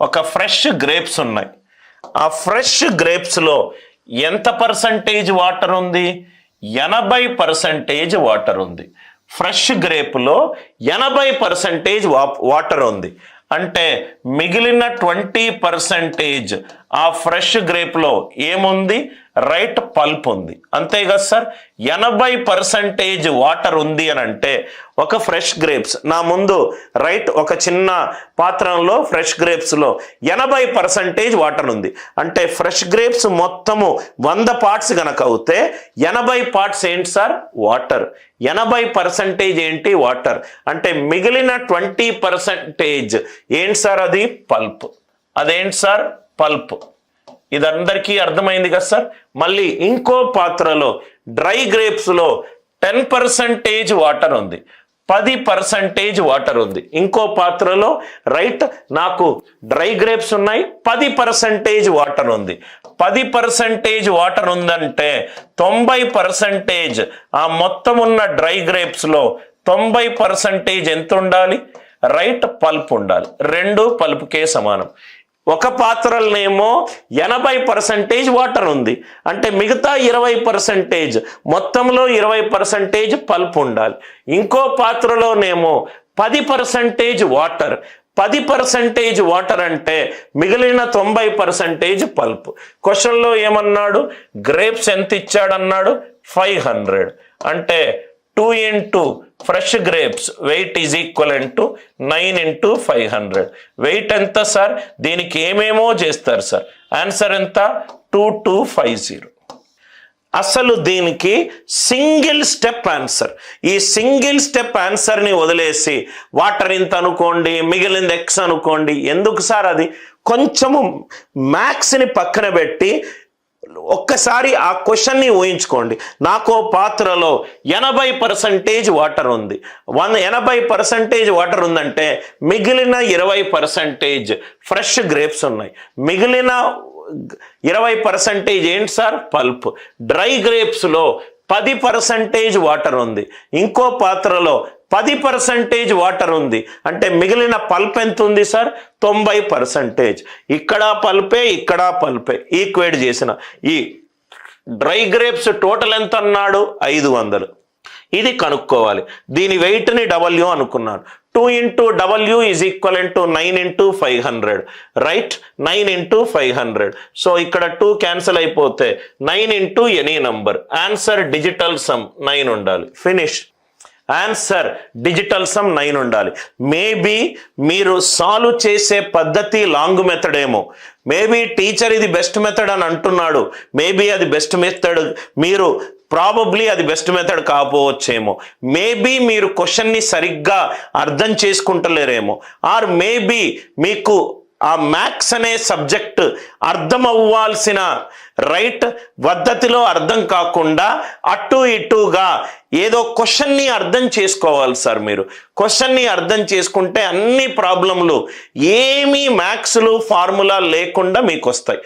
ఒక fresh grapes ఉన్నాయి. ఆ ఫ్రెష్ గ్రేప్స్లో ఎంత పర్సంటేజ్ వాటర్ ఉంది? 80% వాటర్ ఉంది. ఫ్రెష్ గ్రేప్లో 80% వాటర్ ఉంది. అంటే మిగిలిన 20% ఆ ఫ్రెష్ గ్రేప్లో ఏముంది? రైట్, పల్ప్ ఉంది. అంతే కదా సార్? 80% వాటర్ ఉంది అని అంటే ఒక ఫ్రెష్ గ్రేప్స్ నా ముందు రైట్ ఒక చిన్న పాత్రలో ఫ్రెష్ గ్రేప్స్లో 80% వాటర్ ఉంది. అంటే ఫ్రెష్ గ్రేప్స్ మొత్తము 100 పార్ట్స్ గనక అవుతే 80 పార్ట్స్ ఏంటి సార్? వాటర్. 80% ఏంటి? వాటర్. అంటే మిగిలిన 20% ఏంటి సార్? అది పల్ప్. అదేంటి సార్? పల్ప్. ఇది అందరికీ అర్థమైంది కదా సార్? మళ్ళీ ఇంకో పాత్రలో డ్రై గ్రేప్స్లో 10% వాటర్ ఉంది, 10% వాటర్ ఉంది. ఇంకో పాత్రలో రైట్ నాకు డ్రై గ్రేప్స్ ఉన్నాయి, 10% వాటర్ ఉంది. 10% వాటర్ ఉందంటే 90% ఆ మొత్తం ఉన్న డ్రై గ్రేప్స్లో 90% ఎంత ఉండాలి? రైట్, పల్ప్ ఉండాలి. రెండు పల్ప్కే సమానం. ఒక పాత్రలోనేమో 80% వాటర్ ఉంది, అంటే మిగతా 20% మొత్తంలో 20% పల్ప్ ఉండాలి. ఇంకో పాత్రలోనేమో 10% వాటర్, 10% వాటర్ అంటే మిగిలిన 90% పల్ప్. క్వశ్చన్లో ఏమన్నాడు? గ్రేప్స్ ఎంత ఇచ్చాడన్నాడు? 500. అంటే 2 into fresh grapes weight is equivalent to 9 into 500. Weight ఎంత సార్? దీనికి ఏమేమో చేస్తారు సార్. ఆన్సర్ ఎంత? 2250. అసలు దీనికి సింగిల్ స్టెప్ ఆన్సర్. ఈ సింగిల్ స్టెప్ ఆన్సర్ని వదిలేసి వాటర్ ఇంత అనుకోండి, మిగిలింది ఎక్స్ అనుకోండి. ఎందుకు సార్? అది కొంచెము మ్యాథ్స్ని పక్కన పెట్టి ఒక్కసారి ఆ క్వశ్చన్ని ఊహించుకోండి. నాకు పాత్రలో 80% వాటర్ ఉంది. 80% వాటర్ ఉందంటే మిగిలిన 20% ఫ్రెష్ గ్రేప్స్ ఉన్నాయి. మిగిలిన 20% ఏంటి సార్? పల్ప్. డ్రై గ్రేప్స్లో 10% వాటర్ ఉంది. ఇంకో పాత్రలో 10% వాటర్ ఉంది. అంటే మిగిలిన పల్ప్ ఎంత ఉంది సార్? 90%. ఇక్కడ పల్పే, ఇక్కడ పల్పే. ఈక్వేట్ చేసిన ఈ డ్రై గ్రేప్స్ టోటల్ ఎంత అన్నాడు? 500. ఇది కనుక్కోవాలి. దీని వెయిట్ని W అనుకున్నాను. 2 into W is equivalent to 9 into 500. Right, 9 into 500. So ఇక్కడ 2 క్యాన్సిల్ అయిపోతే 9 into any number. Answer digital sum 9 ఉండాలి. ఫినిష్. ఆన్సర్ డిజిటల్ సమ్ 9 ఉండాలి. మేబీ మీరు సాల్వ్ చేసే పద్ధతి లాంగ్ మెథడ్ ఏమో. మేబీ టీచర్ ఇది బెస్ట్ మెథడ్ అని అంటున్నాడు. మేబీ అది బెస్ట్ మెథడ్, మీరు ప్రాబబ్లీ అది బెస్ట్ మెథడ్ కాకపోవచ్చేమో. మేబీ మీరు క్వశ్చన్ని సరిగ్గా అర్థం చేసుకుంటలేరేమో. ఆర్ మేబీ మీకు ఆ మ్యాథ్స్ అనే సబ్జెక్ట్ అర్థం అవ్వాల్సిన రైట్ పద్ధతిలో అర్థం కాకుండా అటు ఇటుగా ఏదో క్వశ్చన్ని అర్థం చేసుకోవాలి సార్. మీరు క్వశ్చన్ని అర్థం చేసుకుంటే అన్ని ప్రాబ్లంలు ఏమీ మ్యాథ్స్లు ఫార్ములా లేకుండా మీకు వస్తాయి.